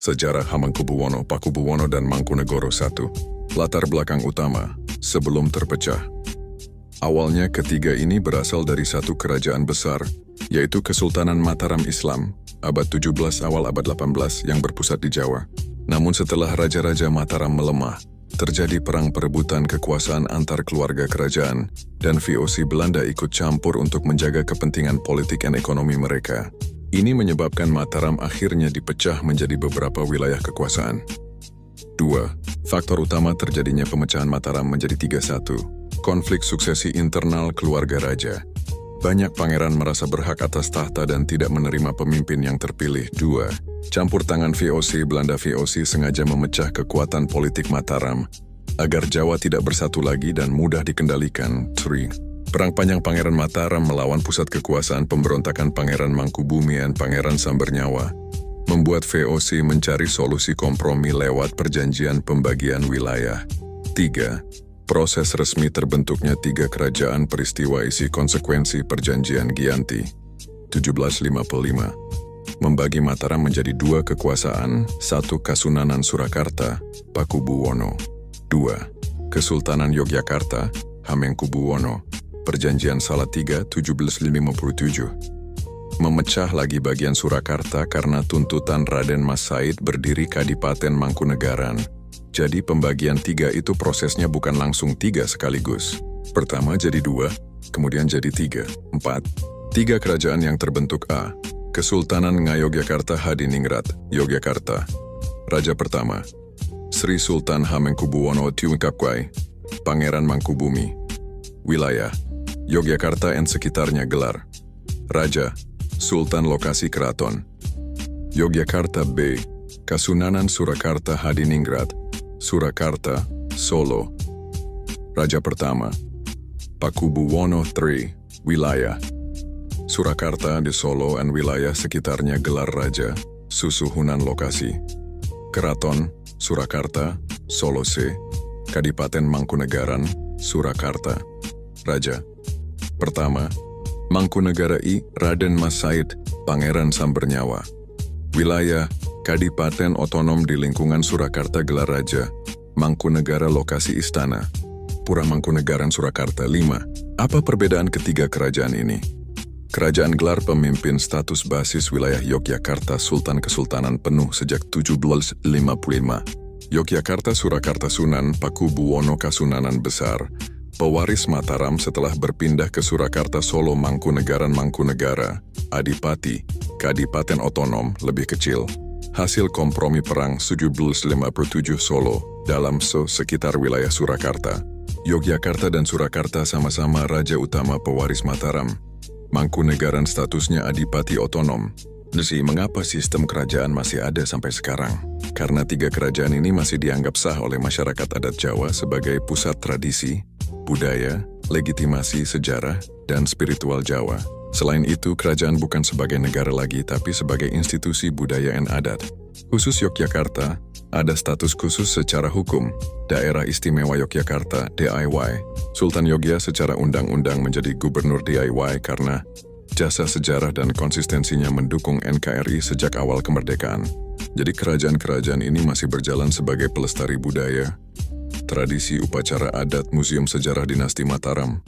Sejarah Hamengkubuwono, Pakubuwono dan Mangkunegoro I. Latar belakang utama, sebelum terpecah. Awalnya ketiga ini berasal dari satu kerajaan besar, yaitu Kesultanan Mataram Islam, abad 17 awal abad 18 yang berpusat di Jawa. Namun setelah Raja-Raja Mataram melemah, terjadi perang perebutan kekuasaan antar keluarga kerajaan, dan VOC Belanda ikut campur untuk menjaga kepentingan politik dan ekonomi mereka. Ini menyebabkan Mataram akhirnya dipecah menjadi beberapa wilayah kekuasaan. 2. Faktor utama terjadinya pemecahan Mataram menjadi 3-1. Konflik suksesi internal keluarga raja. Banyak pangeran merasa berhak atas tahta dan tidak menerima pemimpin yang terpilih. 2. Campur tangan VOC Belanda. VOC sengaja memecah kekuatan politik Mataram agar Jawa tidak bersatu lagi dan mudah dikendalikan. 3. Perang panjang Pangeran Mataram melawan pusat kekuasaan pemberontakan Pangeran Mangkubumi dan Pangeran Sambernyawa membuat VOC mencari solusi kompromi lewat perjanjian pembagian wilayah. 3. Proses resmi terbentuknya 3 kerajaan. Peristiwa isi konsekuensi perjanjian Giyanti 1755 membagi Mataram menjadi 2 kekuasaan, 1 Kasunanan Surakarta, Pakubuwono, 2 Kesultanan Yogyakarta, Hamengkubuwono. Perjanjian Salatiga 1757 memecah lagi bagian Surakarta karena tuntutan Raden Mas Said berdiri Kadipaten Mangkunegaran. Jadi pembagian 3 itu prosesnya bukan langsung 3 sekaligus. Pertama jadi 2, kemudian jadi 3, 4. 3 kerajaan yang terbentuk. A. Kesultanan Ngayogyakarta Hadiningrat, Yogyakarta. Raja pertama, Sri Sultan Hamengkubuwono Tiungkapkwai, Pangeran Mangkubumi. Wilayah, Yogyakarta dan sekitarnya. Gelar, Raja, Sultan. Lokasi keraton, Yogyakarta. B. Kasunanan Surakarta Hadiningrat, Surakarta, Solo. Raja pertama, Pakubuwono. 3. Wilayah, Surakarta di Solo dan wilayah sekitarnya. Gelar Raja, Susuhunan. Lokasi, Keraton, Surakarta, Solo. C. Kadipaten Mangkunegaran, Surakarta. Raja pertama, Mangkunegara. I. Raden Mas Said, Pangeran Sambernyawa. Wilayah, Kadipaten Otonom di lingkungan Surakarta. Gelar Raja, Mangkunegara. Lokasi Istana, Pura Mangkunegaran, Surakarta. 5. Apa perbedaan ketiga kerajaan ini? Kerajaan gelar pemimpin status basis wilayah Yogyakarta Sultan Kesultanan penuh sejak 1755. Yogyakarta Surakarta Sunan, Pakubuwono Kasunanan Besar. Pewaris Mataram setelah berpindah ke Surakarta Solo Mangkunegaran. Mangkunegara, Adipati, Kadipaten Otonom lebih kecil. Hasil kompromi perang 1757 Solo dalam sekitar wilayah Surakarta. Yogyakarta dan Surakarta sama-sama raja utama pewaris Mataram. Mangkunegaran statusnya Adipati Otonom. Jadi mengapa sistem kerajaan masih ada sampai sekarang? Karena 3 kerajaan ini masih dianggap sah oleh masyarakat adat Jawa sebagai pusat tradisi, budaya, legitimasi sejarah, dan spiritual Jawa. Selain itu, kerajaan bukan sebagai negara lagi, tapi sebagai institusi budaya dan adat. Khusus Yogyakarta, ada status khusus secara hukum, Daerah Istimewa Yogyakarta, DIY. Sultan Yogya secara undang-undang menjadi gubernur DIY karena jasa sejarah dan konsistensinya mendukung NKRI sejak awal kemerdekaan. Jadi kerajaan-kerajaan ini masih berjalan sebagai pelestari budaya, tradisi upacara adat, museum sejarah dinasti Mataram.